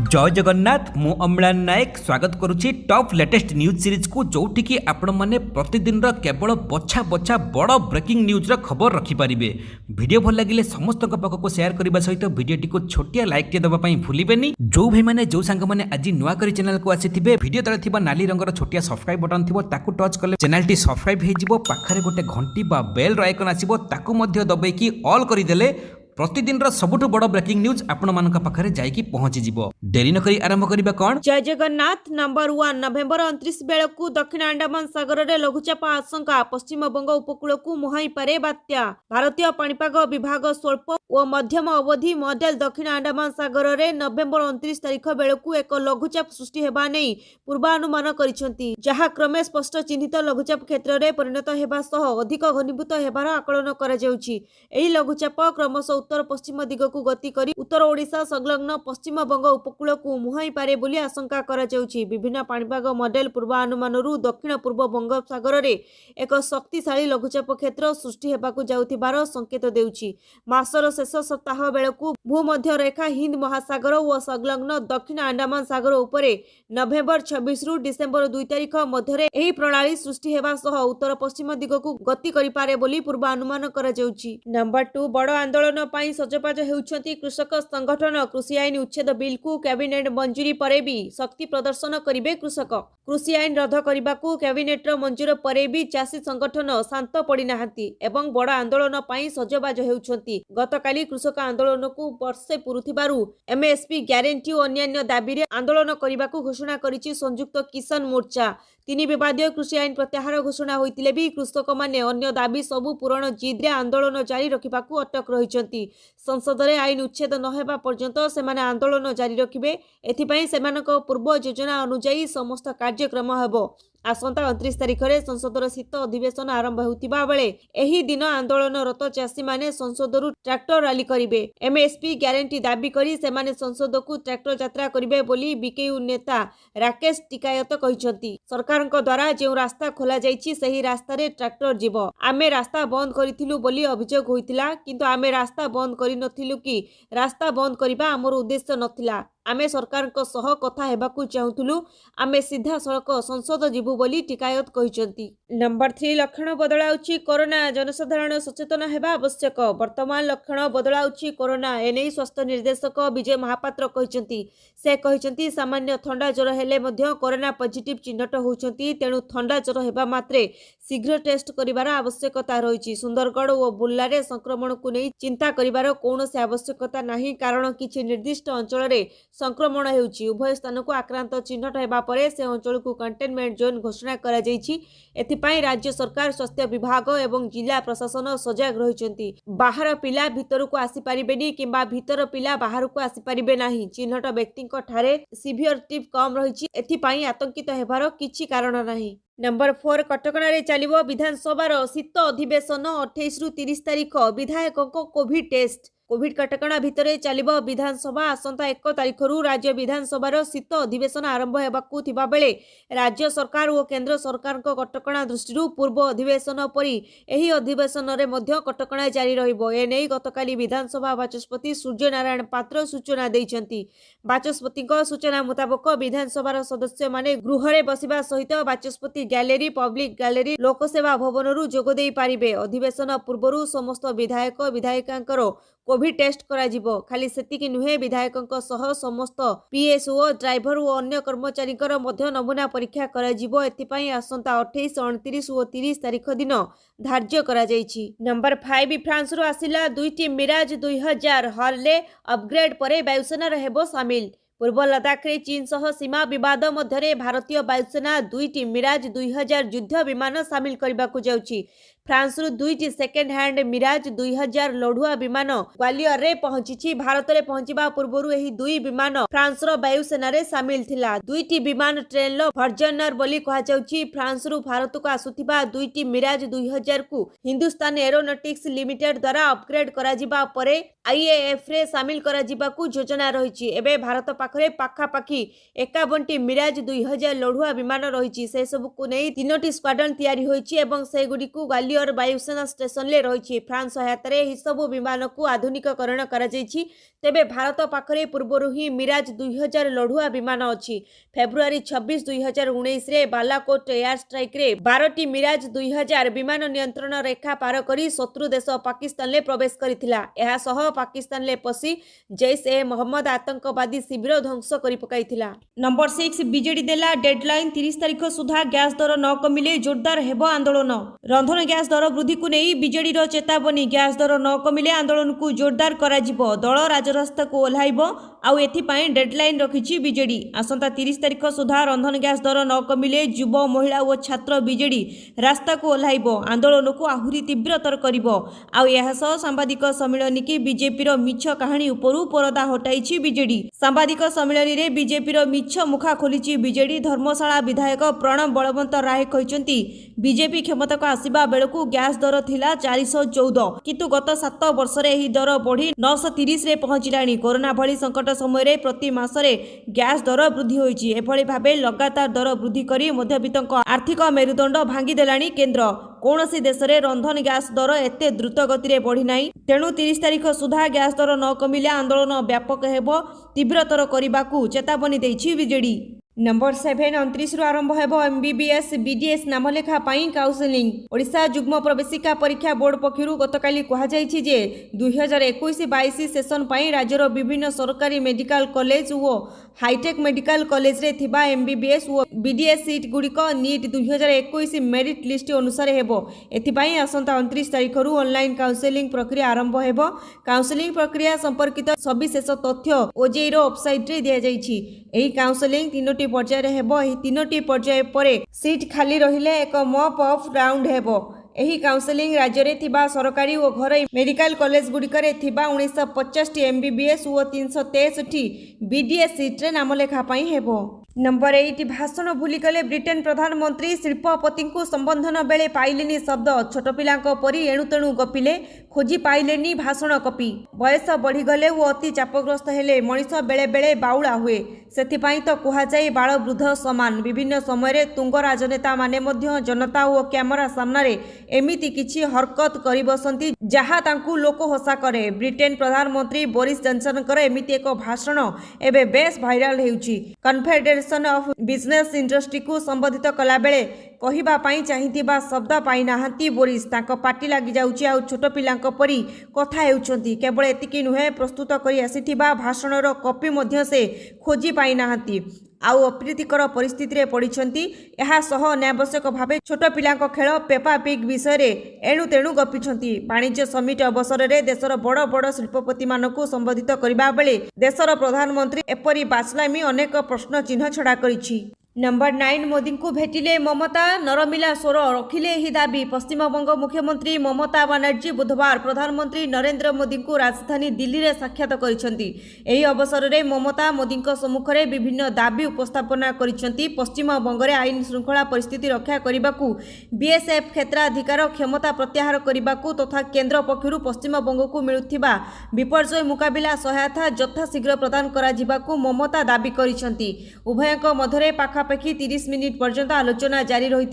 जय जगन्नाथ मु अम्लान नायक स्वागत करुच्ची टॉप लेटेस्ट न्यूज सीरीज को जोठी की आपण माने प्रतिदिन केवल बछा बछा बड़ ब्रेकिंग न्यूज खबर रखिपारे। वीडियो भल लगे समस्त पाखक शेयर करने सहित वीडियो को छोटिया लाइक टे दबा भूलिबेनी। जो भाई मैंने जो सांग मैंने आज नुआ कर चैनल को आसीथिबे वीडियो तले थिबा नाली रंगर छोटिया सब्सक्राइब बटन थिबो ताकू टच कले चैनल टी सब्सक्राइब हे जिवो। पाखरे गोटे घंटी बा बेल रो आइकन आसीबो ताकू मध्य दबाइकी ऑल करिदेले प्रतिदिन सबुठु बड़ ब्रेकिंग न्यूज आपण मानक पाखरे जाइकी पहुंची जिवो। डेरी न करी आरंभ करिबा कोन। जय जगन्नाथ। नंबर 1 नवेम्बर 29 बेलकु दक्षिण अंडमान सागर रे लघुचाप आशंका पश्चिम बंग उपकूल को मुहाई पारे बात्या। भारतीय पाणीपाग विभाग स्वल्प और मध्यम अवधि मॉडल दक्षिण अंडमान सागर रे नवेम्बर 29 तारिख बेलकु एक लघुचाप सृष्टि हेबा नै पूर्वानुमान करिसेंती, जहा क्रमे स्पष्ट चिन्हित लघुचाप क्षेत्र रे परिणत हेबा सह अधिक घनीभूत हेबार आकलन करा जाउची। एही लघुचाप क्रमशः उत्तर पश्चिम दिग को गति करी उत्तर ओडिशा संलग्न पश्चिम बंग उपकूल को मुहाई पारे बोली आशंका करा जाउची। विभिन्न पाणीपाग मॉडल पूर्वानुमानरू दक्षिण पूर्व बंगोपसागर रे एक शक्तिशाली लघुचाप क्षेत्र सृष्टि हेबाकु जाउथिबार संकेत देउची। मासर शेष सप्ताह बेलकु भूमध्य रेखा हिंद महासागर और संलग्न दक्षिण अंडमान सागर उपरे नवेम्बर 26 रु डिसेम्बर 2 तारिख मध्य एही प्रणाली सृष्टि हेबा सह उत्तर पश्चिम दिग को गति करि पारे बोली पूर्वानुमान करा जाउची। नंबर 2 बड़ आंदोलन पाई सजबाज हेउछंती कृषक संगठन। कृषि आईन उच्छेद बिल को कैबिनेट मंजूरी परे भी शक्ति प्रदर्शन करिवे कृषक। कृषि आईन रद्द करबाकू कैबिनेट मंजूर परे भी चाषी संगठन शांत पड़ी नाहांती एवं बड़ आंदोलन पाई सजबाज हेउछंती। गतकाली कृषक आंदोलन को वर्षे पुरुथिबारु एमएसपी ग्यारंटी और अन्य दाबी रे आंदोलन करबाकू घोषणा करिछि संयुक्त किसान मोर्चा। तीन विवादीय कृषि आईन प्रत्याहार घोषणा होइतिले भी कृषक माने अन्य दाबी सबु पूरण जिद रे आंदोलन जारी रखिबाकू अटक रहिछंती। संसद रे आईन उच्छेद न हेबा पर्यंत सेमाने आंदोलन जारी रखिबे। एथिपई सेमानक पूर्व योजना अनुसार समस्त कार्यक्रम हेबो। आसंता 29 तारिख रे संसदर शीत अधिवेशन आरंभ होतिबा बेले एही दिन आंदोलनरत चाषी माने संसदरु ट्रैक्टर रैली करिवे। एमएसपी ग्यारंटी दाबी करी सेमाने संसद को ट्रैक्टर यात्रा करिवे बोली बीकेयू नेता राकेश टिकायत कहिसंती। सरकारक द्वारा जे रास्ता खोला जाईछि सही रास्ता रे ट्रैक्टर जीवो। आमे रास्ता बंद करिथिलु बोली अभियोग होइतिला, किंतु आमे रास्ता बंद करि नथिलु कि रास्ता बंद करिबा हमर उद्देश्य नथिला। आमे सरकार को सह कथा हेबाकू चाहुथुलु। आमे सीधा सड़क संसद जीवु बोली टिकायत कहिसंती। नंबर 3 लक्षण बदलाउछि कोरोना। जनसाधारण सचेतन हेबा आवश्यक। वर्तमान लक्षण बदलाउछि कोरोना एनै स्वास्थ्य निर्देशक विजय महापात्र कहिसंती। से कहिसंती सामान्य थंडा ज्वर हेले मध्य कोरोना पॉजिटिव चिन्हट होउछंती, तेणु थंडा ज्वर हेबा मात्रे शीघ्र टेस्ट करिवार आवश्यकता रहिछि। सुंदरगढ़ और बुर्ला रे संक्रमण को नै चिंता करिवार कोनोसी आवश्यकता नाही, कारण किछि निर्दिष्ट अंचल रे संक्रमण हेउछि। उभय स्थान को आक्रांत चिन्हट हेबा परे से अंचल को कंटेनमेंट जोन घोषणा करा जाइछि। एथिपाई राज्य सरकार स्वास्थ्य विभाग एवं जिला प्रशासन सजग रहिसंती। बाहर पिला भीतर को आसी परिबेनी किंबा भीतर पिला बाहर को आसी परिबे नाही। चिन्हट व्यक्ति ठारे सिवियरिटी कम रहिछि, एथिपाई आतंकित हेबार किछि कारण नाही। नंबर 4 कटकणा रे चलिबो विधानसभा शीत अधिवेशन 28 रु 30 तारिख। विधायकों कोविड टेस्ट। कोविड कटकणा भितर चलिबो विधानसभा आसंता 1 तारिख रु राज्य विधानसभा शीत अधिवेशन आरंभ हेबाकू थिबा बेले राज्य सरकार और केंद्र सरकार को कटकणा दृष्टि पूर्व अधिवेशन परी एही अधिवेशन रे मध्य कटकणा जारी रहिबो। एनै गतकाली विधानसभा बाचस्पति सूर्य नारायण पात्र सूचना दैछंती। बाचस्पति सूचना मुताबक विधानसभा सदस्य माने गृह रे बसिबा सहित बाचस्पति गैलरी पब्लिक गैलरी लोकसेवा भवन रु जोग देई पारिबे। अधिवेशन पूर्वरु समस्त विधायक विधायिकांकर कोविड टेस्ट करा जिवो। खाली सेतिकी नुहे विधायकों सह समस्त पीएसओ ड्राइवर और अन्य कर्मचारी मध्य नमूना परीक्षा करा जिवो। एथिपाई आसंता 28, 29 और 30 तारिख दिन धार्य करा जाइछि। नंबर 5 फ्रांस रु आसिला दुईटी मिराज 2000 हरले अपग्रेड परे वायुसेना हेबो सामिल। पूर्व लद्दाख रे चीन सह सीमा विवाद मध्य भारतीय वायुसेना दुईटी मिराज 2000 युद्ध विमान सामिल करबाकू जाउछि। फ्रांस रु दुईटी सेकेंड हैंड मिराज 2000 लढुआ विमान ग्वालियर रे पहुंची। भारत रे पहुंचीबा पूर्वरु एही दुई विमान फ्रांस रो वायुसेना रे सामिल थिला। दुईटी विमान ट्रेन लो भर्जनर बोली कहा जाउछि। फ्रांस रु भारत को आसुथिबा दुईटी मिराज 2000 को हिंदुस्तान एरोनॉटिक्स लिमिटेड द्वारा अपग्रेड करा जिबा परे आईएएफ रे सामिल करा जिबाकू योजना रहिछि। एबे भारत पाखरे पाखापाखी 51टी मिराज 2000 लढुआ विमान रहिछि। से सब को नै 3टी स्क्वाड्रन तयारी होइछि एवं से गुडी को ग्वालियर ग्वालियर वायुसेना स्टेशन ले रही फ्रांस सहायतार यह सबू विमान को आधुनिकरण कर तेबे भारत पाखरे पूर्वरु ही मिराज 2000 लढ़ुआ विमान अच्छी फेब्रुआरी 26 2019 रे बालाकोट एयर स्ट्राइक रे 12टी मिराज 2000 विमान नियंत्रण रेखा पार करी शत्रु देश पाकिस्तान ले प्रवेश करिथिला। एहा सह पाकिस्तान ले पसी जैश ए मोहम्मद आतंकवादी शिविर ध्वंस करि पकाइथिला। नंबर 6 बीजेडी देला डेडलाइन 30 तारिख सुधा गैस दर न कमिले जोरदार हेबो आंदोलन। रंधन गैस दर वृद्धि को नहीं बीजेडी रो चेतावनी गैस दर न कमिले आंदोलन को जोरदार कराजिबो। दल राजरास्ता को ओह्लाइबो आउ एथिपाई डेडलाइन रखिछि बीजेडी। आसंता 30 तारिख सुधा रंधन गैस दर न कमिले युव महिला और छात्र बीजेडी रास्ता को ओह्लाइबो आंदोलन को आहुरी तीव्रतर करिबो। आउ एहा सह सांबादिक सम्मेलन की बीजेपी रो मिछ कहानी उपरु परदा हटाइछि बीजेडी। सांबादिक सम्मेलन रे बीजेपी रो मिछ मुखा खोलिछि बीजेडी। धर्मशाला विधायक प्रणब बलवंत राय कहिसंती बीजेपी क्षमता को आसीबा बेलकु गैस दर थिला 414 किंतु गत 7 वर्ष रे एही दर बढ़ी 930 रे पहुंचिलानी। कोरोना भली संकट समय रे प्रति मासरे गैस दर वृद्धि होईछि। एभली भाबे लगातार दर वृद्धि करी मध्यबित्तक आर्थिक मेरुदंड भांगी देलानी केंद्र। कौनसी देश रे रंधन गैस दर एते द्रुत गति रे बढ़ी नाही। तेणु 30 तारिख सुधा गैस दर न कमिले आंदोलन व्यापक हेबो तीव्रतर करिबाकू चेतावनी देइछि बीजेडी। नंबर 7 29 रु आरंभ हेबो एमबीबीएस बीडीएस नामलेखा पाई काउंसलिंग। ओडिशा युग्म प्रवेशिका परीक्षा बोर्ड पक्षरु गतकाली कहा जायछि जे 2021-22 सेशन पाई राज्यर विभिन्न सरकारी मेडिकल कॉलेज और हाईटेक मेडिकल कॉलेज रे थिबा एमबीबीएस और बीडीएस सीट गुड़िक नीट 2021 मेरिट लिस्ट अनुसार हेबो। एथिपाई आसंता 29 तारिख रु ऑनलाइन काउंसलिंग प्रक्रिया आरंभ हेबो। काउंसलिंग प्रक्रिया संपर्कित सविशेष तथ्य ओजेई रो वेबसाइट रे दिया जायछि। एही काउंसलिंग 3टी पर्याय हेबो। एही 3टी पर्याय परे सीट खाली रहिले एक मॉप ऑफ राउंड हेबो। एही काउंसलिंग राज्य रे थिबा सरकारी और घरोई मेडिकल कॉलेज गुड़िकरे थिबा 1950 टी एमबीबीएस और 323 टी बीडीएस सीट रे नामलेखा पाई हेबो। नंबर 8 भाषण भूली गले ब्रिटेन प्रधानमंत्री शिल्पपति को संबोधन बेले पाइलेनी शब्द। छोट पिलांको परी एणुतेणु गपिले खोजी पाइलेनी भाषण कपि। बयस बढ़ीगले और अति चापग्रस्त हेले मनीष बेले बेले बाउला हुए। सेथिपाई तो कुहाजाई बाल वृद्ध समान। विभिन्न समय तुंग राजनेता माने मध्य जनता और कैमरा सामने एमिति किछि हरकत करि बसंती जहा तांकु लोक हसा करे। ब्रिटेन प्रधानमंत्री बोरिस जॉनसन एमिति एक भाषण एबे बेस भाइराल हेउछि। कन्फेडरेशन ऑफ बिजनेस इंडस्ट्री को संबोधित कला बेले कहिबा पाई चाहिथिबा शब्द पाई नाहंती बोरिस। तांको पार्टी लागि जाउछि आ छोट पिलांको परी कथा हेउछंती। केवल एतिकी नुहे प्रस्तुत करि आसिथिबा भाषणर कॉपी मध्य से खोजी पाई नाहंती। आउ अप्रीतिकर परिस्थिति रे पड़िछंती। एहा सह अनावश्यक भावे छोट पिलांको खेल पेपा पिग विषय रे एणुतेणु गपिछंती। वाणिज्य समिट अवसर रे देशर बड़ बड़ शिल्पपति मानकु संबोधित करिबा बेले देशर प्रधानमंत्री एपरी बाचलामी अनेक प्रश्न चिन्ह छड़ा करिछि। नंबर 9 मोदी को भेटिले ममता नरमिला स्वर रखिले ही दाबी। पश्चिमबंग मुख्यमंत्री ममता बनर्जी बुधवार प्रधानमंत्री नरेंद्र मोदी को राजधानी दिल्ली रे साक्षात करिसेंती। एही अवसर रे ममता मोदी सम्मुख रे विभिन्न दाबी उपस्थापना करिसेंती। पश्चिमबंग रे आईन श्रृंखला परिस्थिति रक्षा करिबाकू बीएसएफ क्षेत्राधिकार क्षमता प्रत्याहार करिबाकू तथा केंद्र पक्षरु पश्चिमबंग को मिलुथिबा विपर्यय मुकाबिला सहायता यथाशीघ्र प्रदान करा जिबाकू ममता दाबी करिसेंती। उभयक मध्यरे पाखा पाखी 30 मिनिट पर्यंत आलोचना जारी रही।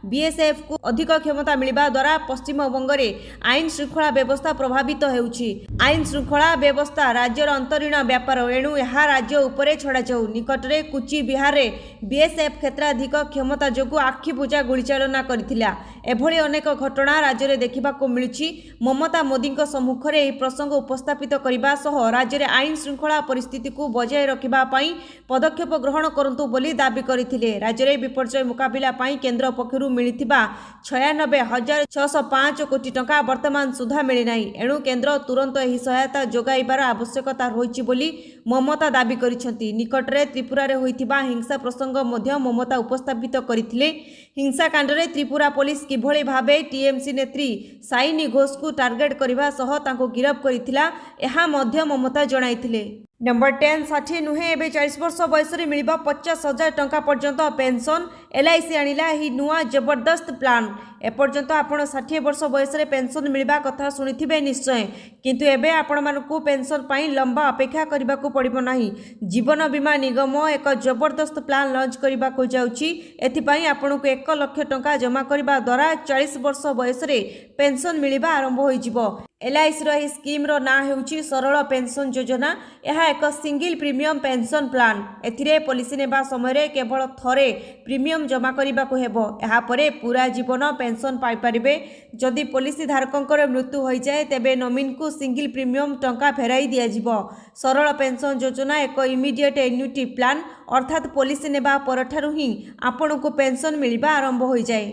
बीएसएफ को अधिक क्षमता मिलवा द्वारा पश्चिमबंग में आईन श्रृंखला व्यवस्था प्रभावित होउछि। आईन श्रृंखला व्यवस्था राज्यर अंतरीण व्यापार एणु यह राज्य उपरे छड़ा जाऊ। निकटरे कुची बिहार में बीएसएफ क्षेत्राधिक क्षमता जोगु आखि बुझा गुलीचालना करथिला। एभली अनेक घटना राज्य में देखा मिलुछि। ममता मोदी सम्मुख में यह प्रसंग उपस्थापित करने सह राज्य में आईन श्रृंखला परिस्थिति को बजाय रखा पदक्षेप ग्रहण करंतु बोली दाबी करथिले। राज्य में विपर्यय मुकाबिला पाई केंद्र पक्षरु मिलिथिबा 96,605 कोटी टंका वर्तमान सुधा मिली नाही। एणु केंद्र तुरंत एही सहायता जोगाइबार आवश्यकता रहिछि बोली ममता दाबी करिसेंती। निकटरे त्रिपुरा रे होइथिबा हिंसा प्रसंग मध्य ममता उपस्थापित करथिले। हिंसा कांडरे त्रिपुरा पुलिस किभଳି भाबे टीएमसी नेत्री साइनी घोष को टार्गेट करबा सह ताको गिरफ्त करिथिला एहा मध्य ममता जणाइथिले। नंबर 10 60 नुहे एबे 40 वर्ष बयस रे मिलिबा 50,000 टंका पर्यंत पेंशन। एलआईसी आनिला ही नुआ जबरदस्त प्लान। एपर्यंत आपण 60 वर्ष बयस रे पेंशन मिलबा कथा सुनिथिबे निश्चय, किंतु एबे आपण मानकू पेंशन पाई लंबा अपेक्षा करबा को पड़िबो नाही। जीवन बीमा निगम एक जबरदस्त प्लान लॉन्च करबा को जाउची। एथि पई आपनको 1 लाख टंका जमा करबा द्वारा 40 वर्ष बयस रे पेंशन मिलबा आरंभ होई जिवो। एलआईसी रो स्कीम रो ना हेउची सरल पेंशन योजना। यह एक सिंगल प्रीमियम पेंशन प्लान। एथिरे पॉलिसी नेबा समय रे केवल थरे प्रीमियम जमा करबा को हेबो। एहा परे पूरा जीवन पेंशन पाई परिबे। जदि पॉलिसी धारकंकर मृत्यु होई जाए तेबे नॉमिन को सिंगल प्रीमियम टंका फेराई दिया जिवो। सरल पेंशन योजना एक इमीडिएट एन्युटी प्लान, अर्थात पॉलिसी नेबा परठारु ही आपनको पेंशन मिलबा आरंभ होई जाए।